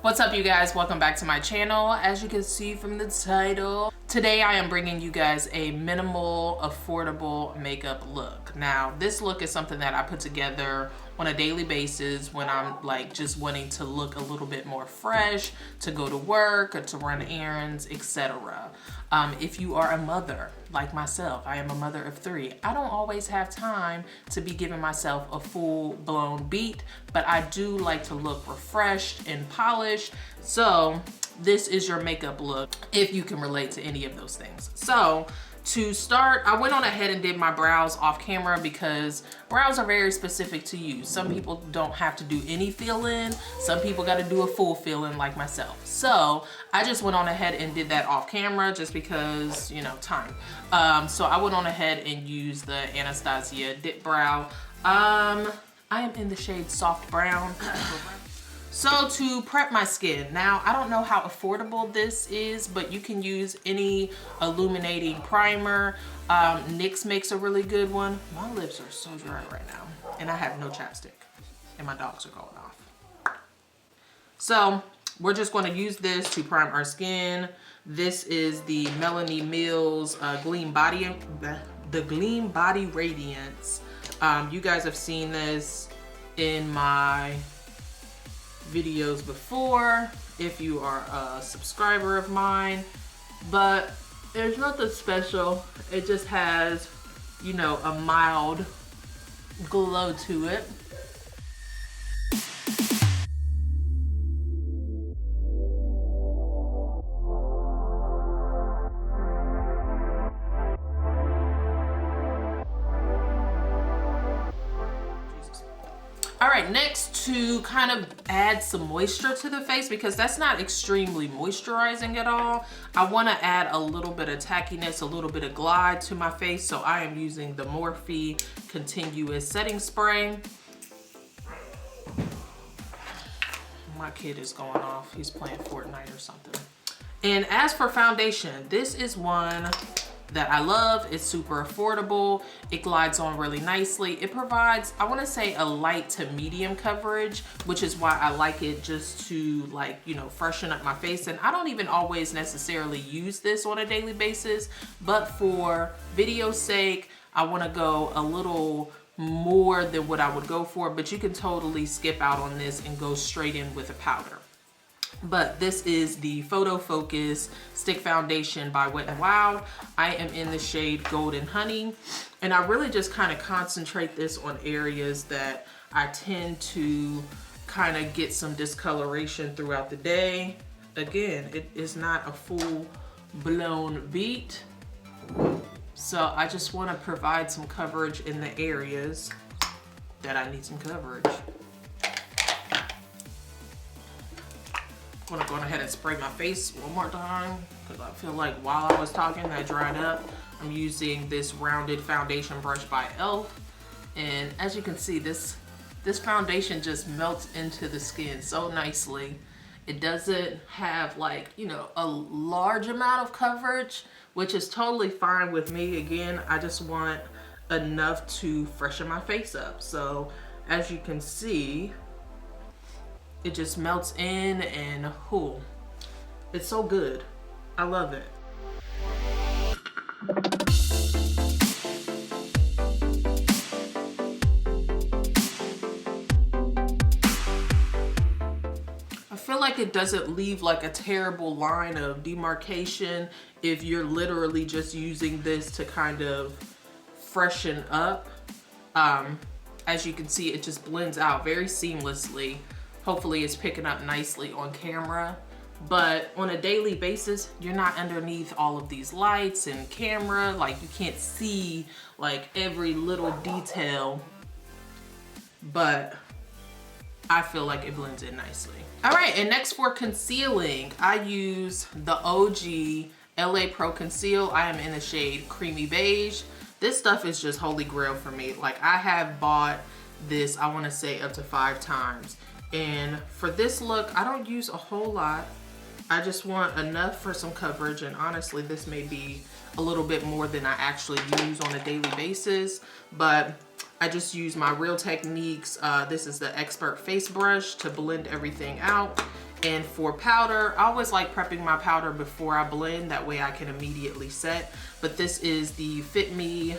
What's up, you guys? Welcome back to my channel. As you can see from the title, today I am bringing you guys a minimal, affordable makeup look. Now, this look is something that I put together on a daily basis when I'm like just wanting to look a little bit more fresh, to go to work or to run errands, etc. If you are a mother like myself, I am a mother of 3. I don't always have time to be giving myself a full-blown beat, but I do like to look refreshed and polished. So this is your makeup look if you can relate to any of those things. So to start, I went on ahead and did my brows off camera because brows are very specific to you. Some people don't have to do any fill-in. Some people got to do a full fill-in like myself. So I just went on ahead and did that off camera just because, you know, time. So I went on ahead and used the Anastasia Dip Brow. I am in the shade Soft Brown. So to prep my skin, now I don't know how affordable this is, but you can use any illuminating primer. NYX makes a really good one. My lips are so dry right now, and I have no chapstick, and my dogs are going off. So we're just going to use this to prime our skin. This is the Melanie Mills Gleam Body Radiance. You guys have seen this in my videos before if you are a subscriber of mine, but there's nothing special. It just has, you know, a mild glow to it. All right, next, to kind of add some moisture to the face, because that's not extremely moisturizing at all, I want to add a little bit of tackiness, a little bit of glide to my face. So I am using the Morphe Continuous Setting Spray. My kid is going off. He's playing Fortnite or something. And as for foundation, this is one that I love. It's super affordable. It glides on really nicely. It provides, I want to say, a light to medium coverage, which is why I like it, just to, like, you know, freshen up my face. And I don't even always necessarily use this on a daily basis, but for video's sake, I want to go a little more than what I would go for, but you can totally skip out on this and go straight in with a powder. But this is the Photo Focus Stick Foundation by Wet n Wild. I am in the shade Golden Honey, and I really just kind of concentrate this on areas that I tend to kind of get some discoloration throughout the day. Again, it is not a full-blown beat, so I just want to provide some coverage in the areas that I need some coverage. I'm gonna go ahead and spray my face one more time because I feel like while I was talking that dried up. I'm using this rounded foundation brush by e.l.f. And as you can see, this foundation just melts into the skin so nicely. It doesn't have, like, you know, a large amount of coverage, which is totally fine with me. Again, I just want enough to freshen my face up. So as you can see, it just melts in, and whoo, it's so good. I love it. I feel like it doesn't leave like a terrible line of demarcation if you're literally just using this to kind of freshen up. As you can see, it just blends out very seamlessly. Hopefully it's picking up nicely on camera, but on a daily basis, you're not underneath all of these lights and camera. Like, you can't see like every little detail, but I feel like it blends in nicely. All right, and next for concealing, I use the OG LA Pro Conceal. I am in the shade Creamy Beige. This stuff is just holy grail for me. Like, I have bought this, I want to say, up to 5 times. And for this look, I don't use a whole lot. I just want enough for some coverage, and honestly, this may be a little bit more than I actually use on a daily basis, but I just use my Real Techniques. This is the Expert Face Brush to blend everything out. And for powder, I always like prepping my powder before I blend. That way I can immediately set. But this is the Fit Me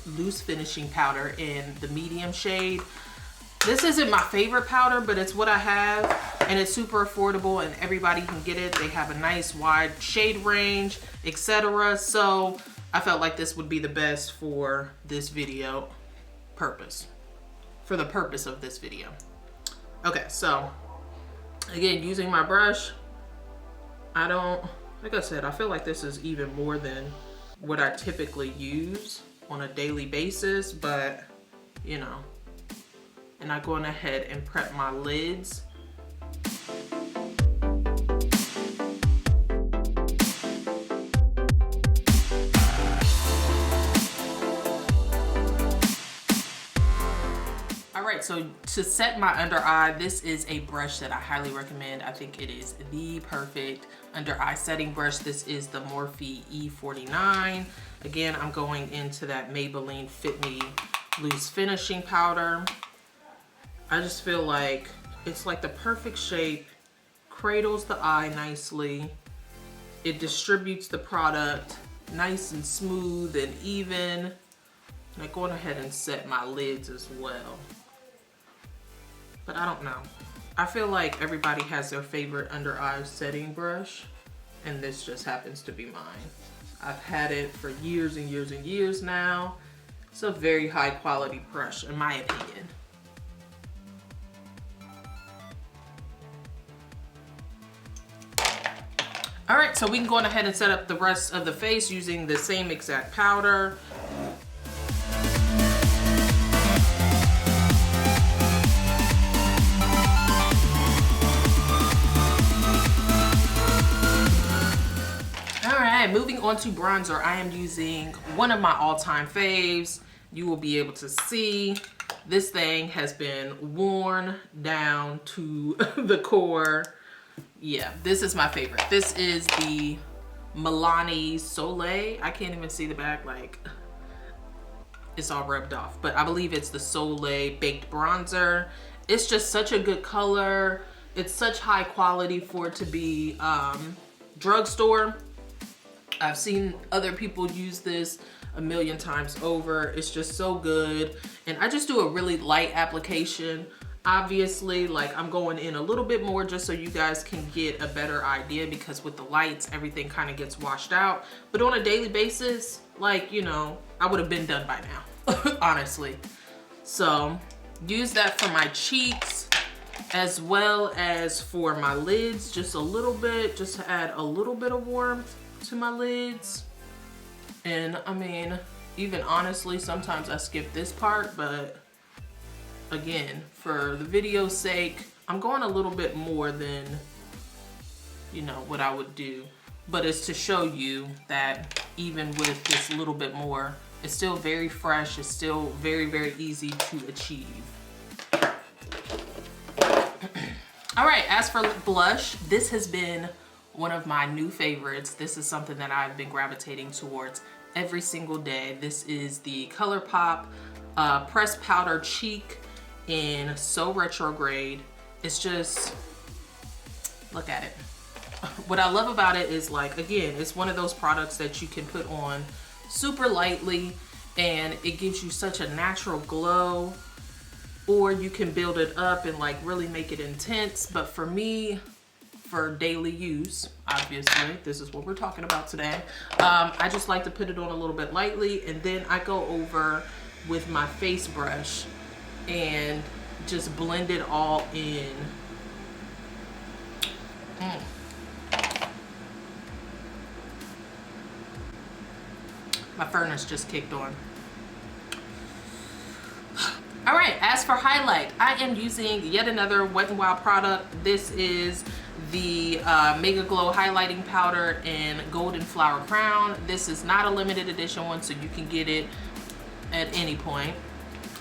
loose finishing powder in the medium shade. This isn't my favorite powder, but it's what I have, and it's super affordable and everybody can get it. They have a nice wide shade range, etc. So I felt like this would be the best for this video purpose. For the purpose of this video. Okay, so again, using my brush, like I said, I feel like this is even more than what I typically use on a daily basis, but you know, and I'm going ahead and prep my lids. Alright, so to set my under eye, this is a brush that I highly recommend. I think it is the perfect under eye setting brush. This is the Morphe E49. Again, I'm going into that Maybelline Fit Me loose finishing powder. I just feel like it's like the perfect shape, cradles the eye nicely. It distributes the product nice and smooth and even. I'm going ahead and set my lids as well. But I don't know. I feel like everybody has their favorite under eye setting brush, and this just happens to be mine. I've had it for years and years and years now. It's a very high quality brush in my opinion. All right, so we can go on ahead and set up the rest of the face using the same exact powder. Moving on to bronzer, I am using one of my all-time faves. You will be able to see this thing has been worn down to the core. Yeah, this is my favorite. This is the Milani Soleil. I can't even see the back, like it's all rubbed off, but I believe it's the Soleil Baked Bronzer. It's just such a good color. It's such high quality for it to be drugstore. I've seen other people use this a million times over. It's just so good. And I just do a really light application. Obviously, like I'm going in a little bit more just so you guys can get a better idea, because with the lights, everything kind of gets washed out. But on a daily basis, like, you know, I would have been done by now, honestly. So use that for my cheeks as well as for my lids, just a little bit, just to add a little bit of warmth to my lids. And I mean, even honestly, sometimes I skip this part, but again, for the video's sake, I'm going a little bit more than, you know, what I would do. But it's to show you that even with this little bit more, it's still very fresh. It's still very, very easy to achieve. All right, as for blush, this has been one of my new favorites. This is something that I've been gravitating towards every single day. This is the ColourPop Pressed Powder Cheek in So Retrograde. It's just, look at it. What I love about it is, like, again, it's one of those products that you can put on super lightly and it gives you such a natural glow, or you can build it up and like really make it intense. But for me, for daily use, obviously, this is what we're talking about today. I just like to put it on a little bit lightly, and then I go over with my face brush and just blend it all in. My furnace just kicked on. All right, as for highlight, I am using yet another Wet n Wild product. This is the Mega Glow highlighting powder in Golden Flower Crown. This is not a limited edition one, so you can get it at any point.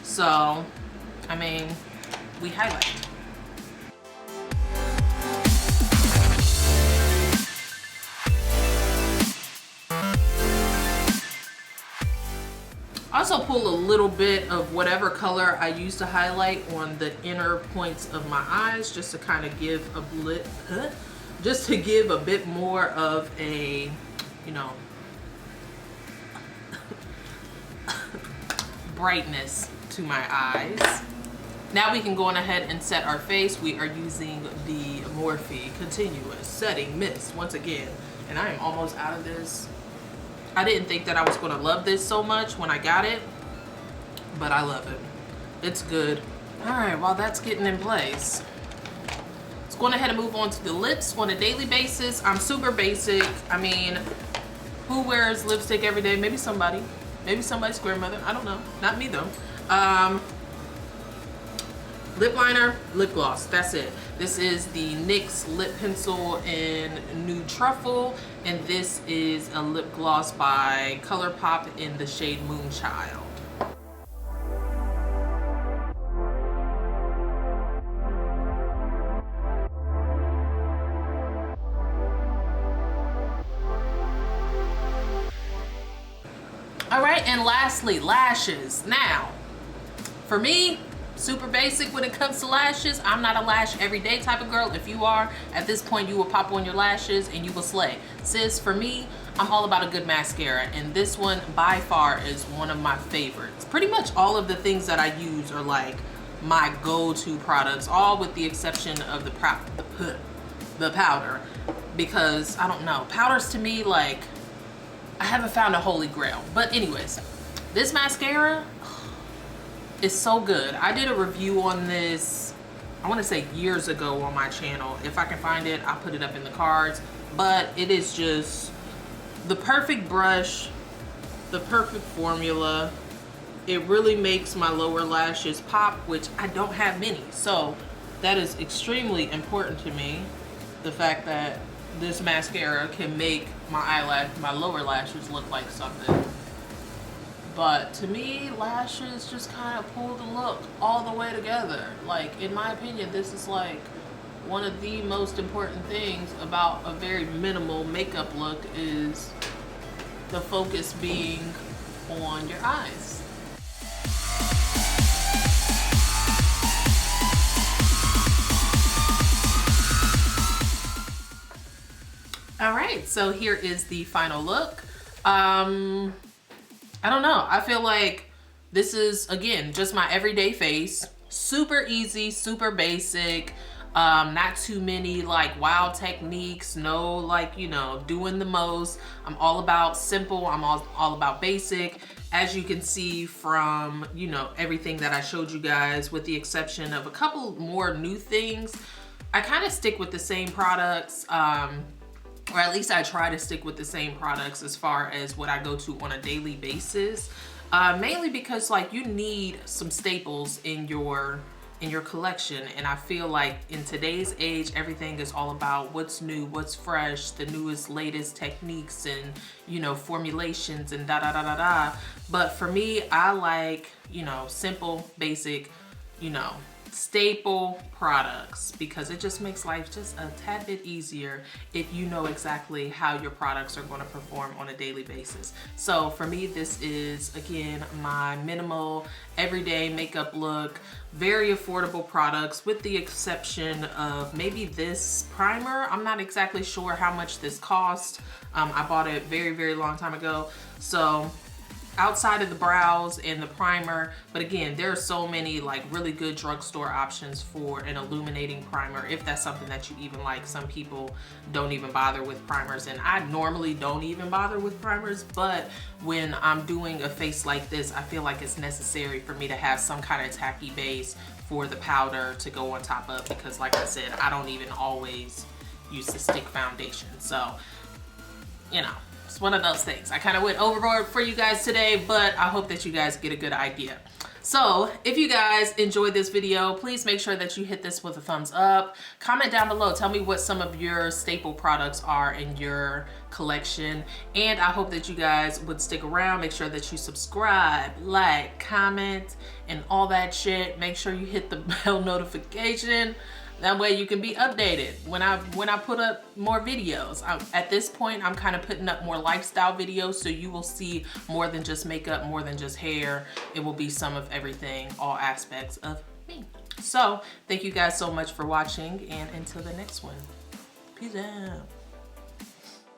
So, I mean, we highlight. also pull a little bit of whatever color I use to highlight on the inner points of my eyes, just to kind of give a bit more of a, you know, brightness to my eyes. Now we can go on ahead and set our face. We are using the Morphe Continuous Setting Mist once again, and I am almost out of this. I didn't think that I was going to love this so much when I got it, but I love it. It's good. All right, while that's getting in place, let's go ahead and move on to the lips on a daily basis. I'm super basic. I mean, who wears lipstick every day? Maybe somebody. Maybe somebody's grandmother. I don't know. Not me though. Lip liner, lip gloss. That's it. This is the NYX lip pencil in Nude Truffle, and this is a lip gloss by ColourPop in the shade Moonchild. All right, and lastly, lashes. Now, for me, super basic when it comes to lashes. I'm not a lash everyday type of girl. If you are, at this point, you will pop on your lashes and you will slay. Sis, for me, I'm all about a good mascara, and this one by far is one of my favorites. Pretty much all of the things that I use are like my go-to products, all with the exception of the powder, because I don't know, powders to me, like, I haven't found a holy grail. But anyways, this mascara is so good. I did a review on this, I want to say years ago on my channel. If I can find it, I'll put it up in the cards. But it is just the perfect brush, the perfect formula. It really makes my lower lashes pop, which I don't have many. So that is extremely important to me. The fact that this mascara can make my lower lashes look like something. But to me, lashes just kind of pull the look all the way together. Like, in my opinion, this is like one of the most important things about a very minimal makeup look, is the focus being on your eyes. All right, so here is the final look. I don't know. I feel like this is, again, just my everyday face. Super easy, super basic. Not too many like wild techniques. No, like, you know, doing the most. I'm all about simple. I'm all about basic. As you can see from, you know, everything that I showed you guys, with the exception of a couple more new things, I kind of stick with the same products. Or at least I try to stick with the same products as far as what I go to on a daily basis. Mainly because, like, you need some staples in your collection, and I feel like in today's age, everything is all about what's new, what's fresh, the newest, latest techniques and, you know, formulations and da da da da da. But for me, I like, you know, simple, basic, you know, staple products, because it just makes life just a tad bit easier if you know exactly how your products are going to perform on a daily basis. So for me, this is, again, my minimal everyday makeup look. Very affordable products, with the exception of maybe this primer. I'm not exactly sure how much this cost. I bought it very, very long time ago. So outside of the brows and the primer, but again, there are so many like really good drugstore options for an illuminating primer, if that's something that you even like. Some people don't even bother with primers, and I normally don't even bother with primers, but when I'm doing a face like this, I feel like it's necessary for me to have some kind of tacky base for the powder to go on top of, because like I said, I don't even always use the stick foundation. So, you know, it's one of those things. I kind of went overboard for you guys today, but I hope that you guys get a good idea. So if you guys enjoyed this video, please make sure that you hit this with a thumbs up. Comment down below. Tell me what some of your staple products are in your collection. And I hope that you guys would stick around. Make sure that you subscribe, like, comment, and all that shit. Make sure you hit the bell notification. That way you can be updated when I put up more videos. At this point, I'm kind of putting up more lifestyle videos, so you will see more than just makeup, more than just hair. It will be some of everything, all aspects of me. So thank you guys so much for watching, and until the next one, peace out.